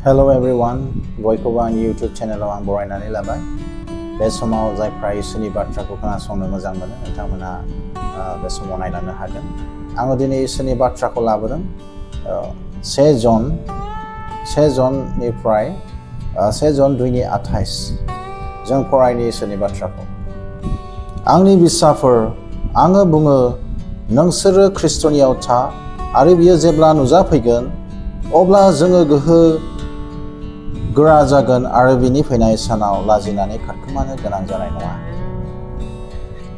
Hello everyone, बयखौबो आंनि YouTube चेनेलाव आं बरायनानै लाबाय। बे समाव जायफ्रा इसोरनि बाथ्राखौ खोनासंनो मोजां मोनो नोंथांमोना बे समाव नायलांनो हागोन। आङो दिनै इसोरनि बाथ्राखौ लाबोदों। 1 जननिफ्राय 1 जन 2:28 जों फरायनि इसोरनि बाथ्राखौ। आंनि बिसाफोर, आङो बुङो नोंसोरो ख्रिस्ट'नियाव था आरो बियो जेब्ला नुजाफैगोन अब्ला जोङो गोहो गोरा जागोन आरो बिनि फैनाय सानाव लाजिनानै खारखोमानो गोनां जानाय नङा।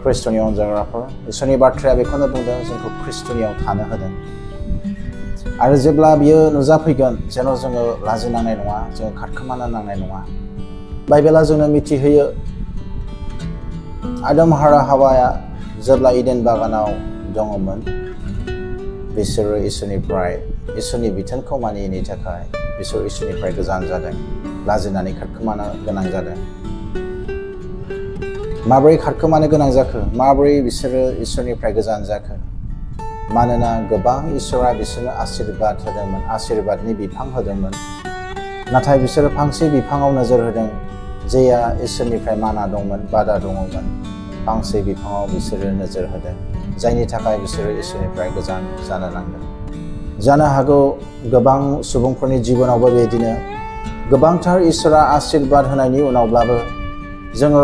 ख्रिस्ट'नि अनजाग्राफोर, इसोरनि बाथ्राया बेखौनो बुंदों, जोंखौ ख्रिस्ट'नियाव थानो होदों आरो जेब्ला बियो नुजाफैगोन जेन' जोङो लाजिनांनाय नङा, जोङो खारखोमानो नांनाय नङा। बाइबेला जोंनो मिथिहोयो आदम आरो हावाया जेब्ला इडेन बागानाव दङमोन बिसोरो इसोरनि बिथोनखौ मानियैनि थाखाय बिसोर इसोरनिफ्राय गोजान जादों, लाजिनानै खारखोमानो गोनां जादों। माबोरै खारखोमानो गोनां जाखो? माबोरै बिसोरो इसोरनिफ्राय गोजान जाखो? मानोना गोबां इसोरा बिसोरनो आशीर्बाद होदोंमोन, आशीर्बादनि बिफां होदोंमोन, नाथाय बिसोरो फांसे बिफाङाव नोजोर होदों जेया इसोरनिफ्राय माना दंमोन, बादा दङमोन। फांसे बिफाङाव बिसोरो नोजोर होदों, जायनि थाखाय बिसोरो इसोरनिफ्राय गोजान जानो नांदों। जानो हागौ गोबां सुबुंफोरनि जिबनावबो बेबायदिनो गोबांथार इसोरा आशीर्बाद होनायनि उनावब्लाबो जोङो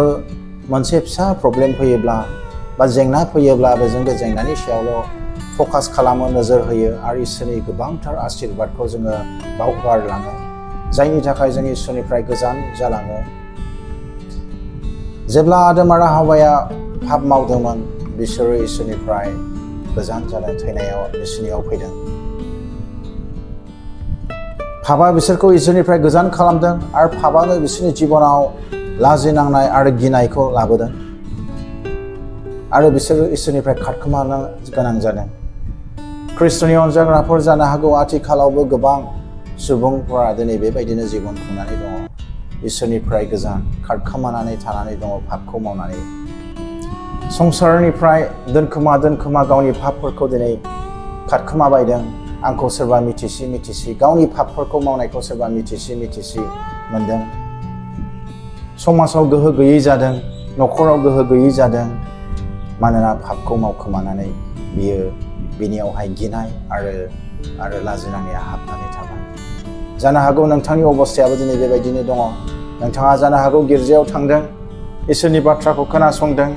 मोनसे फिसा प्रब्लेम फैयोब्ला बा जेंना फैयोब्लाबो जों बे जेंनानि सायावल' फकास खालामो, नोजोर होयो आरो इसोरनि गोबांथार आशीर्बादखौ जोङो बावगारलाङो, जायनि थाखाय जों इसोरनिफ्राय गोजान जालाङो। जेब्ला आदम आरो हावाया पाप मावदोंमोन बिसोरो इसोरनिफ्राय गोजान जानो थैनायाव बिसोरनियाव फैदों। पापआ बिसोरखौ इसोरनिफ्राय गोजान खालामदों आरो पापआनो बिसोरनि जिबनाव लाजिनांनाय आरो गिनायखौ लाबोदों आरो बिसोरो इसोरनिफ्राय खारखोमानो गोनां जादों। ख्रिस्ट'नि अनजाग्राफोर, जानो हागौ आथिखालावबो गोबां सुबुंफोरा दिनै बेबायदिनो जिबन खुंनानै दङ, इसोरनिफ्राय गोजान खारखोमानानै थानानै दङ, पापखौ मावनानै संसारनिफ्राय दोनखोमा गावनि पापफोरखौ दिनै खारखोमाबायदों। आंखौ सोरबा मिथिसि गावनि पापफोरखौ मावनायखौ सोरबा मिथिसि मोनदों। समाजाव गोहो गैयै जादों, न'खराव गोहो गैयै जादों, मानोना पापखौ मावखोमानानै बिनियावहाय गिनाय आरो लाजिनांनाया हाबनानै थाबाय। जानो हागौ नोंथांनि अबस्थायाबो दिनै बेबायदिनो दङ। नोंथाङा जानो हागौ गिर्जायाव थांदों, इसोरनि बाथ्राखौ खोनासंदों,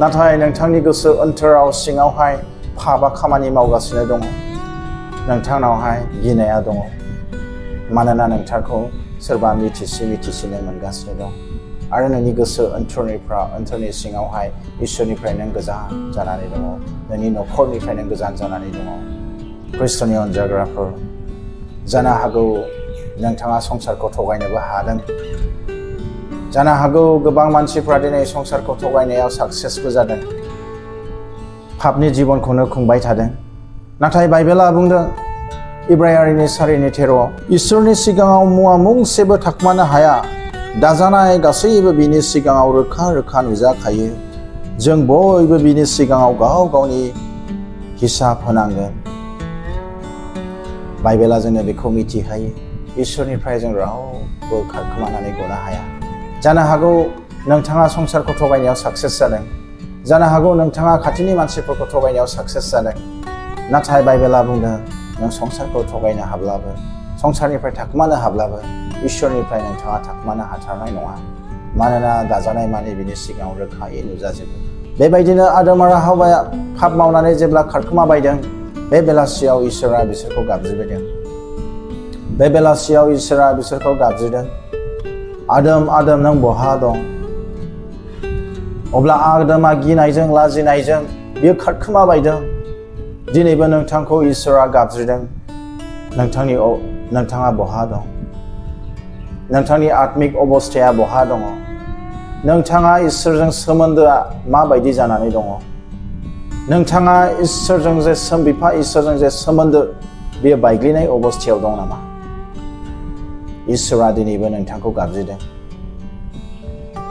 नाथाय नोंथांनि गोसो अन्तराव सिङावहाय पापआ खामानि मावगासिनो दङ। नोंथांनावहाय गिनाया दङ, मानोना नोंथांखौ सोरबा मिथिसिनो मोनगासिनो दं आरो नोंनि गोसो अन्तरनि सिङावहाय इसोरनिफ्राय नों गोजान जानानै दङ, नोंनि न'खरनिफ्राय नों गोजान जानानै दङ। ख्रिस्ट'नि अनजाग्राफोर, जानो हागौ नोंथाङा संसारखौ थगायनोबो हादों। जानो हागौ गोबां मानसिफ्रा दिनै संसारखौ थगायनायाव साक्सेसबो जादों, पापनि जिबनखौनो खुंबाय थादों। नाथाय बाइबेला बुंदों इब्रायारिनि 4:13 इसोरनि सिगाङाव मुवा मुंसेबो थाखोमानो हाया, दाजानाय गासैबो बिनि सिगाङाव रोखा नुजाखायो। जों बयबो बिनि सिगाङाव गाव गावनि हिसाब होनांगोन। बाइबेला जोंनो बेखौ मिथिहोयो, इसोरनिफ्राय जों रावबो खारखोमानानै गनो हाया। जानो हागौ नोंथाङा संसारखौ थगायनायाव साक्सेस जादों, जानो हागौ नोंथाङा खाथिनि मानसिफोरखौ थगायनायाव साक्सेस जादों, नाथाय बाइबेला बुंदों नों संसारखौ थगायनो हाब्लाबो, संसारनिफ्राय थाखोमानो हाब्लाबो इसोरनिफ्राय नोंथाङा थाखोमानो हाथारनाय नङा, मानोना दाजानाय मानि बिनि सिगाङाव रोखायै नुजाजोबो। बेबायदिनो आदम आरो हावाया पाप मावनानै जेब्ला खारखोमाबायदों, बे बेलासियाव इसोरा बिसोरखौ गाबज्रिदों। बे बेलासियाव इसोरा बिसोरखौ गाबज्रिदों, आदम नों बहा दं? अब्ला आदमा गिनायजों लाजिनायजों बियो खारखोमाबायदों। दिनैबो नोंथांखौ इसोरा गाबज्रिदों, नोंथाङा बहा दं? नोंथांनि आत्मिक अबस्थाया बहा दङ? नोंथाङा इसोरजों सोमोन्दोआ माबायदि जानानै दङ? नोंथाङा इसोरजों जे सोमोन्दो बेयो बायग्लिनाय अबस्थायाव दं नामा? इसोरा दिनैबो नोंथांखौ गाबज्रिदों।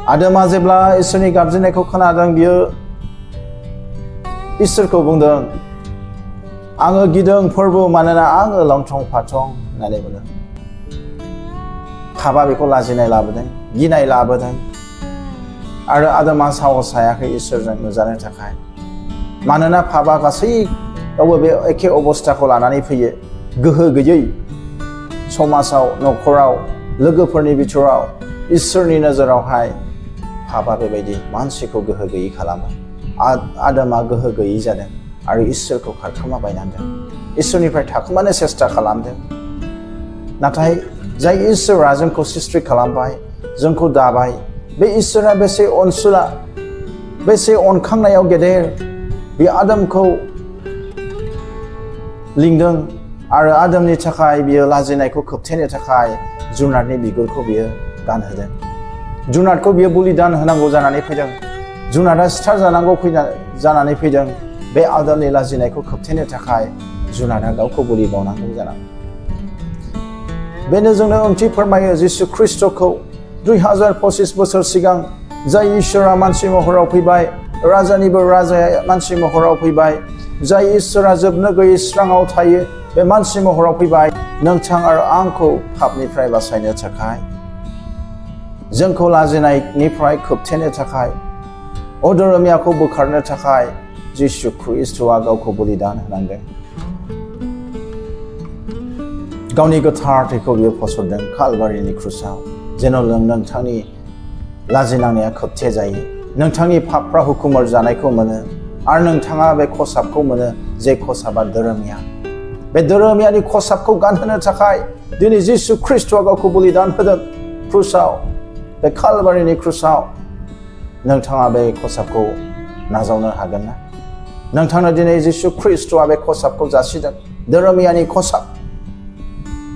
आदमा जेब्ला इसोरनि गाबज्रिनायखौ खोनादों, बियो इसोरखौ बुंदों, आङो गिदों फोरबो, मानोना आङो लंथं फाथं होननानै बुंदों। पापा बेखौ लाजिनाय लाबोदों, गिनाय लाबोदों आरो आदमा साहस हायाखै इसोरजों नुजानो थाखाय। मानोना पापा गासैयावबो बे एखे अबस्थाखौ लानानै फैयो। गोहो गैयै समाजाव, न'खराव, लोगोफोरनि बिथोराव इसोरनि नोजोरावहाय पापा बेबायदि मानसिखौ गोहो गैयै खालामो। आदमा गोहो गैयै जादों आरो इसोरखौ खारखोमाबायनांदों, इसोरनिफ्राय थाखोमानो सेस्था खालामदों। नाथाय जाय इसोरा जोंखौ सृष्टि खालामबाय, जोंखौ दाबाय, बे इसोरा बेसे अनसुला, बेसे अनखांनायाव गेदेर। बे आदमखौ लिंदों आरो आदमनि थाखाय बियो लाजिनायखौ खोबथेनो थाखाय जुनारनि बिगुरखौ बियो गानहोदों। जुनारखौ बियो बलिदान होनांगौ जानानै फैदों, जुनारा सिथार जानांगौ जानानै फैदों। बे आदमनि लाजिनायखौ खोबथेनो थाखाय जुनारा गावखौ बलि बावनांगौ जानांगौ। बेनो जोंनो ओंथि फोरमायो जिसु ख्रिस्टखौ 2025 बोसोर सिगां जाय इसोरा मानसि महराव फैबाय, राजानिबो राजाया मानसि महराव फैबाय, जाय इसोरा जोबनो गैयै स्राङाव थायो बे मानसि महराव फैबाय नोंथां आरो आंखौ पापनिफ्राय बासायनो थाखाय, जोंखौ लाजिनायनिफ्राय खोबथेनो थाखाय, अधर्मियाखौ बोखारनो थाखाय जिसु ख्रिस्टआ गावखौ बलिदान होनांदों। गावनि गोथार थैखौ बियो फसरदों कालभारिनि क्रुसाव, जेन' नोंथांनि लाजिनांनाया खोबथे जायो, नोंथांनि पापफ्रा हुकुमर जानायखौ मोनो आरो नोंथाङा बे खसाबखौ मोनो जे खसाबा धोरोमिया। बे धोरोमियानि खसाबखौ गानहोनो थाखाय दिनै जिसु ख्रिस्टआ गावखौ बलिदान होदों क्रुसाव, बे कालभारिनि क्रुसाव। नोंथाङा बे खसाबखौ नाजावनो हागोन ना? नोंथांनो दिनै जिसु ख्रिस्टआ बे खसाबखौ जासिदों, धोरोमियानि खसाब,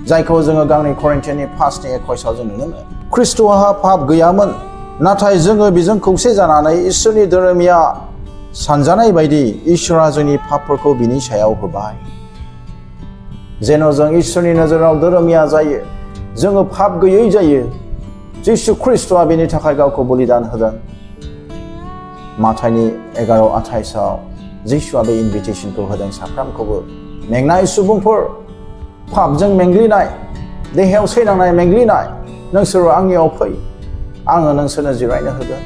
जायखौ जोङो गावनि करिन्थियानि 5:21 जों नुनो मोनो। ख्रिस्टहा पाप गैयामोन, नाथाय जोङो बेजों खौसे जानानै इसोरनि धोरोमिया सानजानाय बायदि इसोरा जोंनि पापफोरखौ बिनि सायाव होबाय। जेन' जों इसोरनि नोजोराव धोरोमिया जायो, जोङो पाप गैयै जायो। जिसु ख्रिस्टआ बेनि थाखाय गावखौ बलिदान होदों। माथाइनि 11:28 जिसुआ बे इनभिटेसनखौ होदों साफ्रोमखौबो। मेंनाय सुबुंफोर, पापजों मेंग्लिनाय, देहायाव सैनांनाय मेंग्लिनाय, नोंसोरो आंनियाव फै, आङो नोंसोरनो जिरायनो होगोन।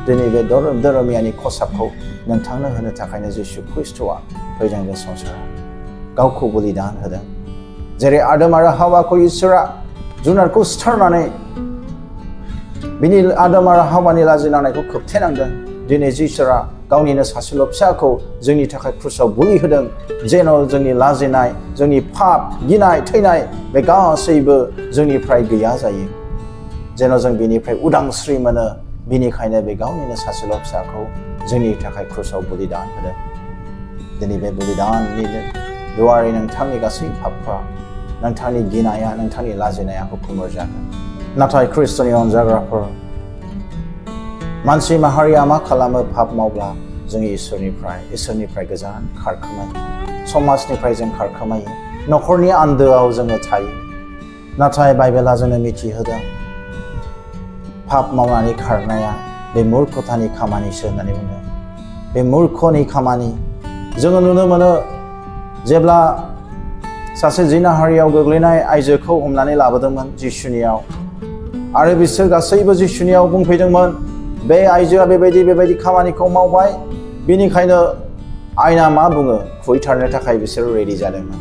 दिनै बे धोरोमियानि खसाबखौ नोंथांनो होनो थाखायनो जिसु ख्रिस्टआ फैदों बे संसाराव, गावखौ बलिदान होदों। जेरै आदम आरो हावाखौ इसोरा जुनारखौ सिथारनानै बिनि आदम आरो हावानि लाजिनांनायखौ खोबथेनांदों, दिनै जिसुआ गावनिनो सासेल' फिसाखौ जोंनि थाखाय क्रुसाव बुलि होदों, जेन' जोंनि लाजिनाय, जोंनि पाप, गिनाय, थैनाय बे गासैबो जोंनिफ्राय गैया जायो, जेन' जों बेनिफ्राय उदांस्रि मोनो। बिनिखायनो बे गावनिनो सासेल' फिसाखौ जोंनि थाखाय क्रुसाव बलिदान होदों। दिनै बे बलिदाननि दुवारै नोंथांनि गासै पापफ्रा, नोंथांनि गिनाया, नोंथांनि लाजिनाया हुकुमर जागोन। नाथाय ख्रिस्ट'नि अनजाग्राफोर, मानसि माहारिया मा खालामो? पाप मावब्ला जोंनि इसोरनिफ्राय गोजान खारखोमायो, समाजनिफ्राय जों खारखोमायो, न'खरनि आन्दोआव जोङो थायो। नाथाय बाइबेला जोंनो मिथिहोदों पाप मावनानै खारनाया बे मुर्खतानि खामानिसो होननानै बुङो। बे मुर्खनि खामानि जोङो नुनो मोनो। जेब्ला सासे जिनाहारियाव गोग्लैनाय आइजोखौ हमनानै लाबोदोंमोन जिसुनियाव, आरो बिसोर गासैबो जिसुनियाव बुंफैदोंमोन बे आइजोआ बेबायदि खामानिखौ मावबाय, बेनिखायनो आयेना मा बुङो खुबैथारनो थाखाय बिसोर रेडि जादोंमोन।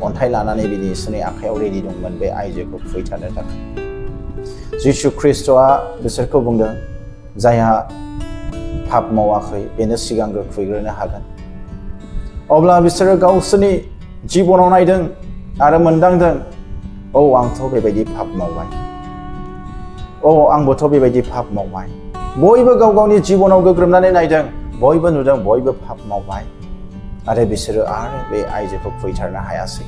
अन्थाइ लानानै बिसोरनि आखायाव रेडि दंमोन बे आइजोखौ खुबैथारनो थाखाय। जिसु ख्रिस्ट'आ बिसोरखौ बुंदों जायहा पाप मावाखै बेनो सिगांग्रो खुबैग्रोनो हागोन। अब्ला बिसोरो गावसोरनि जिबनाव नायदों आरो मोनदांदों, औ आंथ' बेबायदि पाप मावबाय, औ आंबोथ' बेबायदि पाप मावबाय। बयबो गाव गावनि जिबनाव गोग्रोमनानै नायदों, बयबो नुदों बयबो पाप मावबाय, आरो बिसोरो आरो बे आइजोखौ खुबैथारनो हायासै।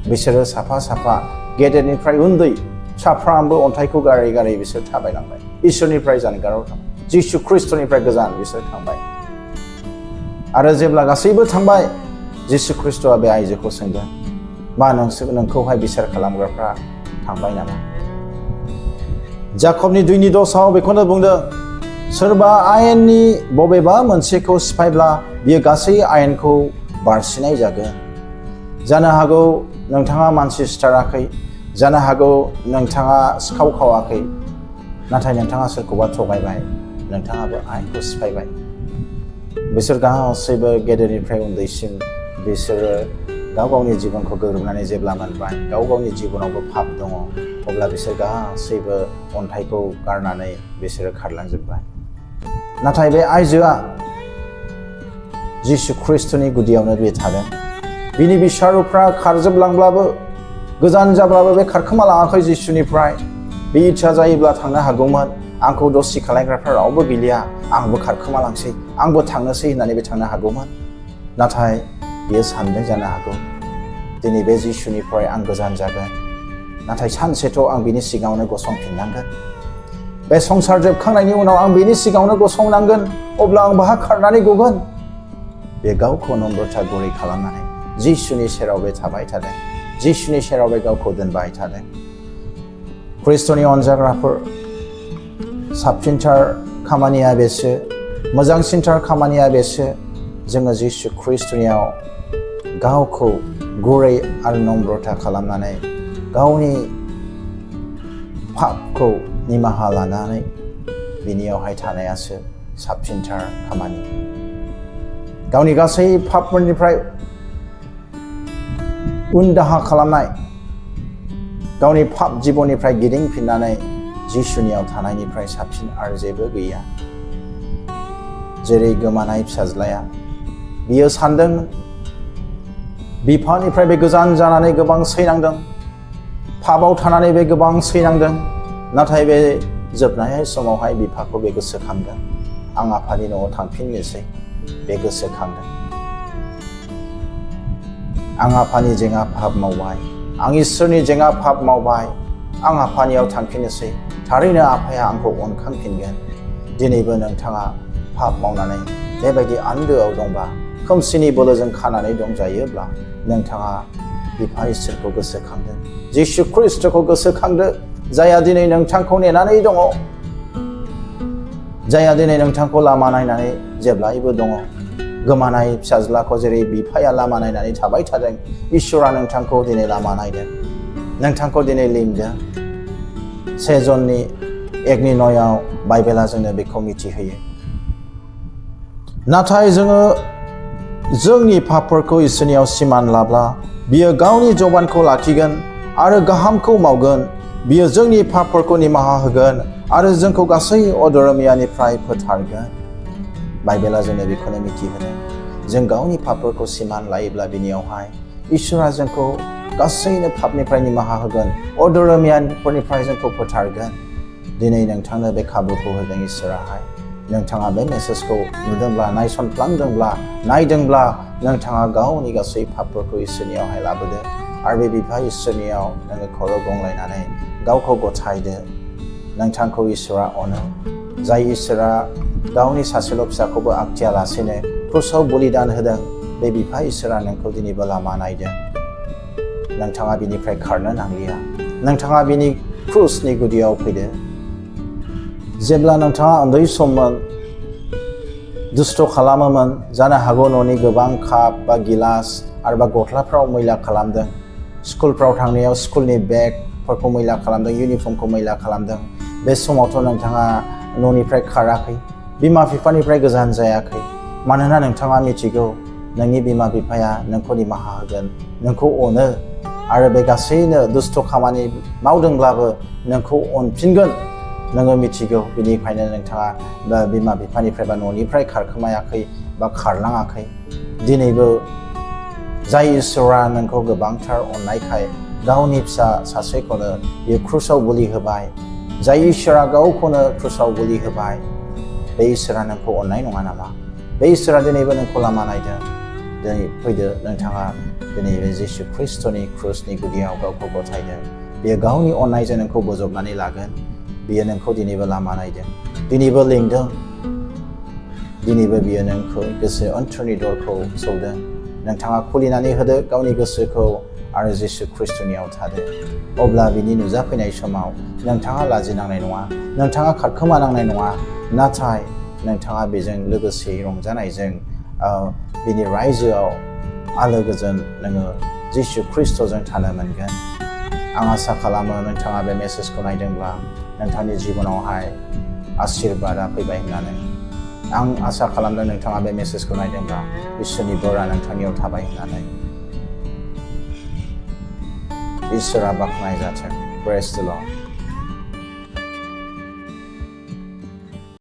बिसोरो साफा साफा गेदेरनिफ्राय उन्दै साफ्रामबो अन्थाइखौ गारै गारै बिसोर थाबायलांबाय, इसोरनिफ्राय जानगाराव थांबाय, जिसु ख्रिस्ट'निफ्राय गोजान बिसोर थांबाय। आरो जेब्ला गासैबो थांबाय, जिसु ख्रिस्ट'आ बे आइजोखौ सोंदों, मा नोंखौहाय बिसार खालामग्राफ्रा थांबाय नामा? जाकबनि 2:10 बेखौनो बुंदों, सोरबा आयेननि बबेबा मोनसेखौ सिफायब्ला बियो गासै आयेनखौ बारसिनाय जागोन। जानो हागौ नोंथाङा मानसि सिथाराखै जानो हागौ नोंथाङा सिखाव खावाखै नाथाय नोंथाङा सोरखौबा थगायबाय नोंथाङाबो आयेनखौ सिफायबाय बिसोर गासैबो गेदेरनिफ्राय उन्दैसिम बिसोरो गाव गावनि जिबनखौ गोरोबनानै जेब्ला मोनबाय गाव गावनि जिबनावबो पाप दङ अब्ला बिसोर गासैबो अन्थाइखौ गारनानै बिसोरो खारलांजोबबाय नाथाय बे आइजोआ जिसु ख्रिस्टनि गुदियावनो बे थादों बिनि बिसारुफ्रा खारजोबलांब्लाबो गोजान जाब्लाबो बे खारखोमा लाङाखै जिसुनिफ्राय बे इच्छा जायोब्ला थांनो हागौमोन आंखौ दसि खालायग्राफ्रा रावबो गैलिया आंबो खारखोमा लांसै आंबो थांनोसै होननानै बे थांनो हागौमोन नाथाय बियो सानदों जानो हागौ दिनै बे जिसुनिफ्राय आं गोजान जागोन नाथाय सानसेथ' आं बिनि सिगाङावनो गसंफिननांगोन बे संसार जोबखांनायनि उनाव आं बिनि सिगाङावनो गसंनांगोन अब्ला आं बाहा खारनानै गगोन बे गावखौ नम्रता गुरै खालामनानै जिसुनि सेराव बे थाबाय थादों जिसुनि सेराव बे गावखौ दोनबाय थादों ख्रिस्टनि अनजाग्राफोर साबसिनथार खामानिया बेसो मोजांसिनथार खामानिया बेसो जोङो जिसु ख्रिस्टनियाव गावखौ गुरै आरो नम्रता खालामनानै गावनि पापखौ निमाहा लानानै बिनियावहाय थानायासो साबसिनथार खामानि गावनि गासै पापफोरनिफ्राय उनदाहा खालामनाय गावनि पाप जिबननिफ्राय गिदिंफिननानै जिसुनियाव थानायनिफ्राय साबसिन आरो जेबो गैया जेरै गोमानाय फिसाज्लाया बियो सानदों बिफानिफ्राय बे गोजान जानानै गोबां सैनांदों पापआव थानानै बे गोबां सैनांदों नाथाय बे जोबनाय समावहाय बिफाखौ बे गोसोखांदों आं आफानि न'आव थांफिननोसै बे गोसोखांदों आं आफानि जेङा पाप मावबाय आं इसोरनि जेङा पाप मावबाय आं आफानियाव थांफिननोसै थारैनो आफाया आंखौ अनखांफिनगोन दिनैबो नोंथाङा पाप मावनानै बेबायदि आन्दोआव दंबा खोमसिनि बोलोजों खानानै दंजायोब्ला नोंथाङा बिफा इसोरखौ गोसोखांदो जिसु ख्रिस्टखौ गोसोखांदो जायहा दिनै नोंथांखौ नेनानै दङ जायहा दिनै नोंथांखौ लामा नायनानै जेब्लायबो दङ गोमानाय फिसाज्लाखौ जेरै बिफाया लामा नायनानै थाबाय थादों इसोरा नोंथांखौ दिनै लामा नायदों नोंथांखौ दिनै लिंदों सेजननि एकनि नयाव बाइबेला जोंनो बेखौ मिथिहोयो नाथाय जोङो जोंनि पापफोरखौ इसोरनियाव सिमान लाब्ला बियो गावनि जबानखौ लाखिगोन आरो गाहामखौ मावगोन बियो जोंनि पापफोरखौ निमाहा होगोन आरो जोंखौ गासै अधर्मियानिफ्राय फोथारगोन बाइबेला जोंनो बेखौनो मिथिहोदों जों गावनि पापफोरखौ सिमान लायोब्ला बिनियावहाय इसोरा जोंखौ गासैनो पापनिफ्राय निमाहा होगोन अधर्मियानफोरनिफ्राय जोंखौ फोथारगोन दिनै नोंथांनो बे खाबुखौ होदों इसोराहाय नोंथाङा बे मेसेजखौ नुदोंब्ला नायसनफ्लांदोंब्ला नायदोंब्ला नोंथाङा गावनि गासै पापफोरखौ इसोरनियावहाय लाबोदो आरो बे बिफा इसोरनियाव नोङो खर' गंलायनानै गावखौ गथायदो नोंथांखौ इसोरा अनो जाय इसोरा गावनि सासेल' फिसाखौबो आखथियालासेनो क्रुसाव बलिदान होदों बे बिफा इसोरा नोंखौ दिनैबो लामा नायदों नोंथाङा बिनिफ्राय खारनो नांलिया नोंथाङा बिनि क्रुसनि गुदियाव फैदो जेब्ला नोंथाङा उन्दै सममोन दुस्थ' खालामोमोन जानो हागौ न'नि गोबां काप बा गिलास आरो बा गस्लाफ्राव मैला खालामदों स्कुलफ्राव थांनायाव स्कुलनि बेगफोरखौ मैला खालामदों इउनिफर्मखौ मैला खालामदों बे समावथ' नोंथाङा न'निफ्राय खाराखै बिमा बिफानिफ्राय गोजान जायाखै मानोना नोंथाङा मिथिगौ नोंनि बिमा बिफाया नोंखौ निमाहा होगोन नोंखौ अनो आरो बे गासैनो दुस्थ' खामानि मावदोंब्लाबो नोंखौ अनफिनगोन नोङो मिथिगौ बेनिखायनो नोंथाङा बिमा बिफानिफ्राय बा न'निफ्राय खारखोमायाखै बा खारलाङाखै दिनैबो जाय इसोरा नोंखौ गोबांथार अननायखाय गावनि फिसा सासेखौनो बियो क्रुसाव बोलि होबाय जाय इसोरा गावखौनो क्रुसाव बोलि होबाय बे इसोरा नोंखौ अननाय नङा नामा बे इसोरा दिनैबो नोंखौ लामा नायदों दिनै फैदो नोंथाङा दिनै बे जिसु ख्रिस्टनि क्रुसनि गुदियाव गावखौ गथायदों बेयो गावनि अननायजों नोंखौ बोजबनानै लागोन बियो नोंखौ दिनैबो लामा नायदों दिनैबो लिंदों दिनैबो बियो नोंखौ गोसो अन्तरनि दरखौ सौदों नोंथाङा खुलिनानै होदो गावनि गोसोखौ आरो जिसु ख्रिस्टनियाव थादो अब्ला बिनि नुजाफैनाय समाव नोंथाङा लाजिनांनाय नङा नोंथाङा खारखोमानांनाय नङा नाथाय नोंथाङा बेजों लोगोसे रंजानायजों बिनि रायजोआव आलो गोजोन नोङो जिसु ख्रिस्ट'जों थानो मोनगोन। आं आसा खालामो नोंथाङा बे मेसेजखौ नायदोंब्ला नोंथांनि जिबनावहाय आशीर्बादा फैबाय होननानै। आं आसा खालामदों नोंथाङा बे मेसेजखौ नायदोंब्ला इसोरनि बोरा नोंथांनियाव थाबाय होननानै। इसोरा बाख्नायजाथों। प्रेज द लर्ड।